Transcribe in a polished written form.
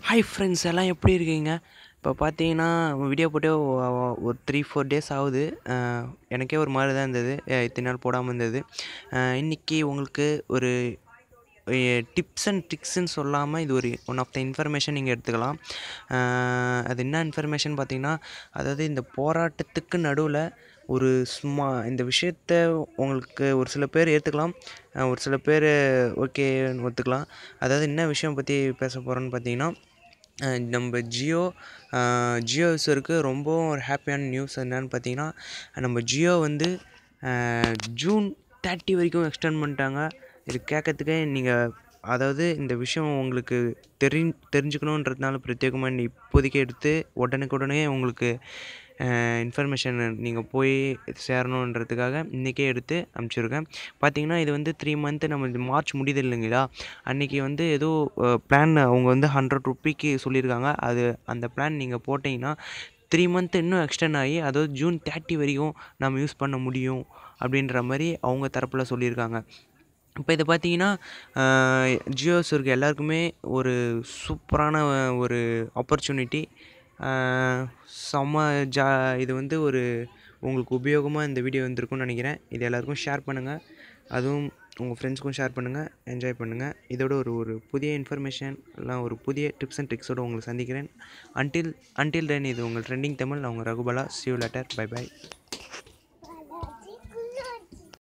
Hi friends எல்லாம் எப்படி இருக்கீங்க? இப்போ பார்த்தீங்கன்னா வீடியோ போட்டு ஒரு 3-4 டேஸ் ஆகுது. எனக்கே ஒரு மாதிரி தான் இருந்தது. இத்தனை நாள் போடாமல் இருந்தது. இன்றைக்கி உங்களுக்கு ஒரு டிப்ஸ் அண்ட் ட்ரிக்ஸ்ன்னு சொல்லாமல் இது ஒரு ஒன் ஆஃப் த இன்ஃபர்மேஷன் நீங்கள் எடுத்துக்கலாம். அது என்ன இன்ஃபர்மேஷன் பார்த்தீங்கன்னா, அதாவது இந்த போராட்டத்துக்கு நடுவில் ஒரு சும்மா இந்த விஷயத்த உங்களுக்கு ஒரு சில பேர் ஏற்றுக்கலாம், ஒரு சில பேர் ஓகேன்னு ஒத்துக்கலாம். அதாவது என்ன விஷயம் பற்றி பேச போகிறோன்னு பார்த்தீங்கன்னா, நம்ம ஜியோ யூஸருக்கு ரொம்பவும் ஒரு ஹாப்பியான நியூஸ் என்னென்னு பார்த்தீங்கன்னா, நம்ம ஜியோ வந்து ஜூன் 30 வரைக்கும் எக்ஸ்டெண்ட் பண்ணிட்டாங்க. இது கேட்கறதுக்கே நீங்கள் அதாவது இந்த விஷயம் உங்களுக்கு தெரிஞ்சுக்கணுன்றதுனால பிரத்யேகமாக இப்போதைக்கு எடுத்து உடனுக்குடனே உங்களுக்கு இன்ஃபர்மேஷன் நீங்கள் போய் சேரணுன்றதுக்காக இன்றைக்கே எடுத்து அனுப்பிச்சிருக்கேன். பார்த்தீங்கன்னா இது வந்து 3 மந்த்து நம்ம இந்த மார்ச் முடியுது இல்லைங்களா, அன்றைக்கி வந்து ஏதோ பிளான் அவங்க வந்து 100 ருப்பிக்கு சொல்லியிருக்காங்க. அந்த பிளான் நீங்கள் போட்டிங்கன்னா 3 மந்த் இன்னும் எக்ஸ்டெண்ட் ஆகி அதாவது ஜூன் 30 வரைக்கும் நம்ம யூஸ் பண்ண முடியும் அப்படின்ற மாதிரி அவங்க தரப்பில் சொல்லியிருக்காங்க. இப்போ இதை பார்த்தீங்கன்னா ஜியோஸ் இருக்க எல்லாருக்குமே ஒரு சூப்பரான ஒரு ஆப்பர்ச்சுனிட்டி. செம்ம இது வந்து ஒரு உங்களுக்கு உபயோகமாக இந்த வீடியோ வந்திருக்கும்னு நினைக்கிறேன். இது எல்லாருக்கும் ஷேர் பண்ணுங்கள், அதுவும் உங்கள் ஃப்ரெண்ட்ஸ்க்கும் ஷேர் பண்ணுங்கள், என்ஜாய் பண்ணுங்கள். இதோட ஒரு புதிய இன்ஃபர்மேஷன் இல்லை ஒரு புதிய டிப்ஸ் அண்ட் ட்ரிக்ஸோடு உங்களை சந்திக்கிறேன். அன்டில் தென் இது உங்கள் ட்ரெண்டிங் தமிழ். நான் உங்கள் ரகுபாலா. See you later. Bye bye.